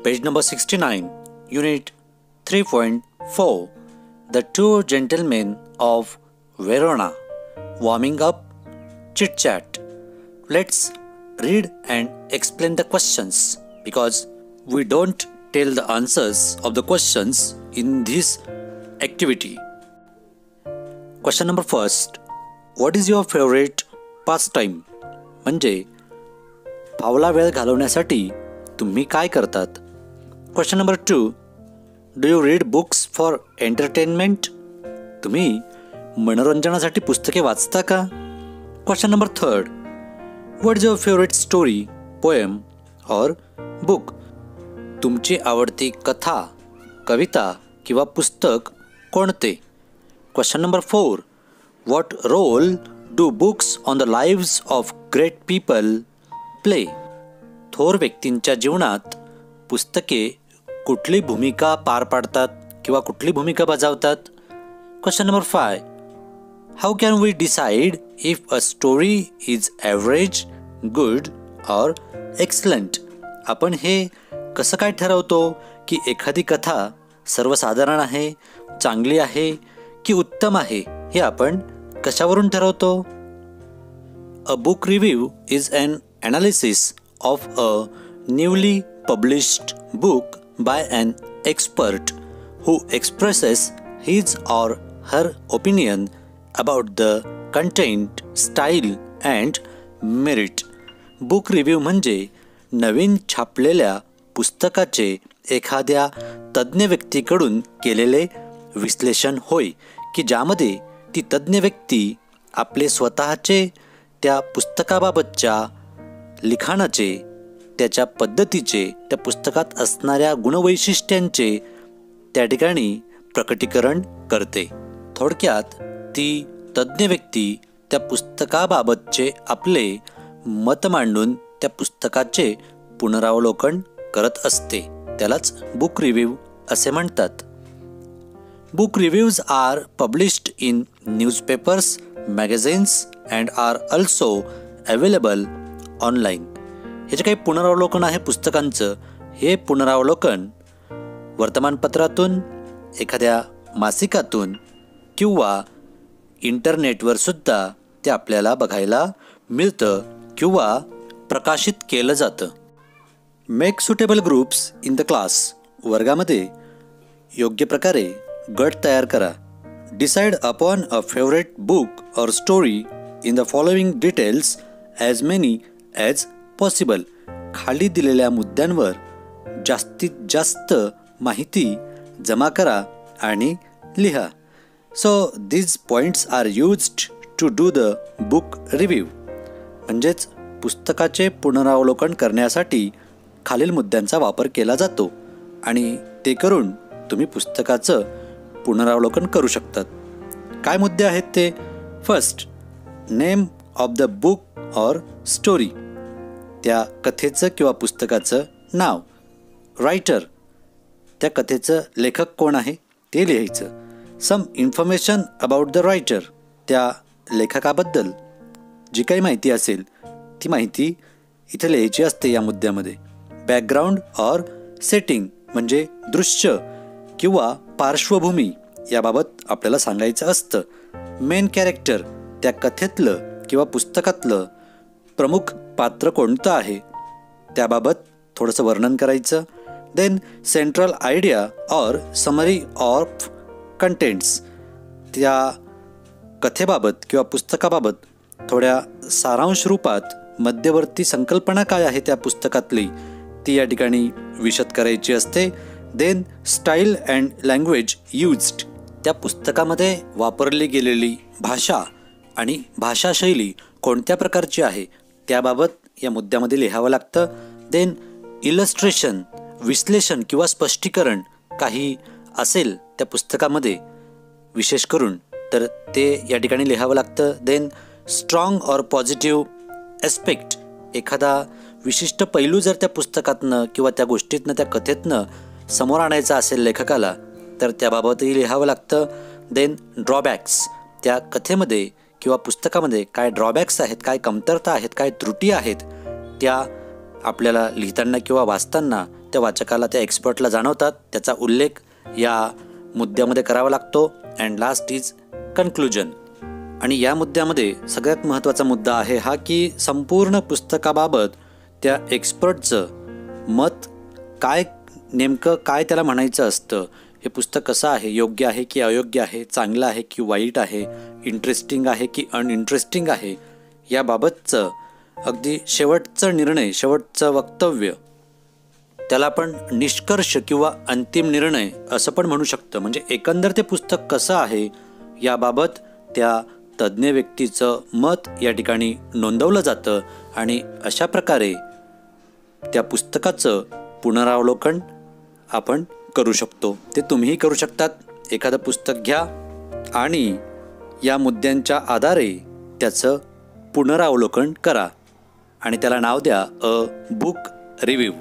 Page number 69, Unit 3.4, The Two Gentlemen of Verona, Warming Up, Chit Chat. Let's read and explain the questions because we don't tell the answers of the questions in this activity. Question number first, what is your favorite pastime? म्हणजे फावला वेळ घालवण्यासाठी तुम्ही काय करतात? Question number 2, do you read books for entertainment? तुम्ही मनोरंजनासाठी पुस्तके वाचता का? Question number 3, what is your favorite story, poem or book? तुमची आवडती कथा, कविता किंवा पुस्तक कोणते? Question number 4, what role do books on the lives of great people play? थोर व्यक्तींच्या जीवनात पुस्तके कुठली भूमिका पार पाडतात किंवा कुठली भूमिका बजावतात? Question number 5, how can we decide if a story is average, good or excellent? आपण हे कसं काय ठरवतो की एखादी कथा सर्वसाधारण आहे, चांगली आहे की उत्तम आहे? हे आपण कशावरून ठरवतो? A book review is an analysis of a newly published book by an expert who expresses his or her opinion about the content, style and merit. Book review म्हणजे नवीन छापलेल्या पुस्तकाचे एखाद्या तज्ज्ञ व्यक्तीकडून केलेले विश्लेषण होय की ज्यामध्ये ती तज्ज्ञ व्यक्ती आपले स्वतःचे त्या पुस्तकाबाबतच्या लिखाणाचे, त्याच्या पद्धतीचे, त्या पुस्तकात असणाऱ्या गुणवैशिष्ट्यांचे त्या ठिकाणी प्रकटीकरण करते. थोडक्यात ती तज्ज्ञ व्यक्ती त्या पुस्तकाबाबतचे आपले मत मांडून त्या पुस्तकाचे पुनरावलोकन करत असते. त्यालाच बुक रिव्ह्यू असे म्हणतात. Book reviews are published in newspapers, magazines and are also available online. हे जे काही पुनरावलोकन आहे पुस्तकांचं, हे पुनरावलोकन वर्तमानपत्रातून, एखाद्या मासिकातून किंवा इंटरनेटवर सुद्धा ते आपल्याला बघायला मिळतं किंवा प्रकाशित केलं जातं. Make suitable groups in the class. वर्गामध्ये योग्य प्रकारे गट तयार करा. Decide upon a favourite book or story in the following details as many as possible. खाली दिलेल्या मुद्द्यांवर जास्तीत जास्त माहिती जमा करा आणि लिहा. So these points are used to do the book review. म्हणजेच पुस्तकाचे पुनरावलोकन करण्यासाठी खालील मुद्द्यांचा वापर केला जातो आणि ते करून तुम्ही पुस्तकाचं पुनरावलोकन करू शकतात. काय मुद्दे आहेत ते? First, name of the book or story. त्या कथेचं किंवा पुस्तकाचं नाव. रायटर, त्या कथेचं लेखक कोण आहे ते लिहायचं. Some information about the writer, त्या लेखकाबद्दल जी काही माहिती असेल ती माहिती इथे लिहायची असते या मुद्द्यामध्ये. बॅकग्राऊंड ऑर सेटिंग म्हणजे दृश्य किंवा पार्श्वभूमी याबाबत आपल्याला सांगायचं असतं. मेन कॅरेक्टर, त्या कथेतलं किंवा पुस्तकातलं प्रमुख पात्र कोणतं आहे त्याबाबत थोडंसं वर्णन करायचं. Then central idea or summary of contents, त्या कथेबाबत किंवा पुस्तकाबाबत थोड्या सारांश रूपात मध्यवर्ती संकल्पना काय आहे त्या पुस्तकातली ती या ठिकाणी विशद करायची असते. Then style and language used, त्या पुस्तकामध्ये वापरली गेलेली भाषा आणि भाषाशैली कोणत्या प्रकारची आहे त्याबाबत या मुद्द्यामध्ये लिहावं लागतं. देन इलस्ट्रेशन, विश्लेषण किंवा स्पष्टीकरण काही असेल त्या पुस्तकामध्ये विशेष करून तर ते या ठिकाणी लिहावं लागतं. Then strong or positive aspect, एखादा विशिष्ट पैलू जर त्या पुस्तकातनं किंवा त्या गोष्टीतनं, त्या कथेतनं समोर आणायचा असेल लेखकाला तर त्याबाबतही लिहावं लागतं. देन ड्रॉबॅक्स, त्या कथेमध्ये किंवा पुस्तकामध्ये काय ड्रॉबॅक्स आहेत, काय कमतरता आहेत, काय त्रुटी आहेत त्या आपल्याला लिहिताना किंवा वाचताना त्या वाचकाला, त्या एक्सपर्टला जाणवतात. त्याचा उल्लेख या मुद्द्यामध्ये करावा लागतो. And last is conclusion. आणि या मुद्द्यामध्ये सगळ्यात महत्त्वाचा मुद्दा आहे हा की संपूर्ण पुस्तकाबाबत त्या एक्सपर्टचं मत काय, नेमकं काय त्याला म्हणायचं असतं. हे पुस्तक कसं आहे, योग्य आहे की अयोग्य आहे, चांगलं आहे की वाईट आहे, इंटरेस्टिंग आहे की अनइंटरेस्टिंग आहे, याबाबतचं अगदी शेवटचं निर्णय, शेवटचं वक्तव्य, त्याला आपण निष्कर्ष किंवा अंतिम निर्णय असं पण म्हणू शकतं. म्हणजे एकंदर ते पुस्तक कसं आहे याबाबत त्या तज्ज्ञ व्यक्तीचं मत या ठिकाणी नोंदवलं जातं. आणि अशा प्रकारे त्या पुस्तकाचं पुनरावलोकन आपण करू शकतो. ते तुम्हीही करू शकतात. एखादं पुस्तक घ्या आणि या मुद्द्यांच्या आधारे त्याचं पुनरावलोकन करा आणि त्याला नाव द्या अ बुक रिव्ह्यू.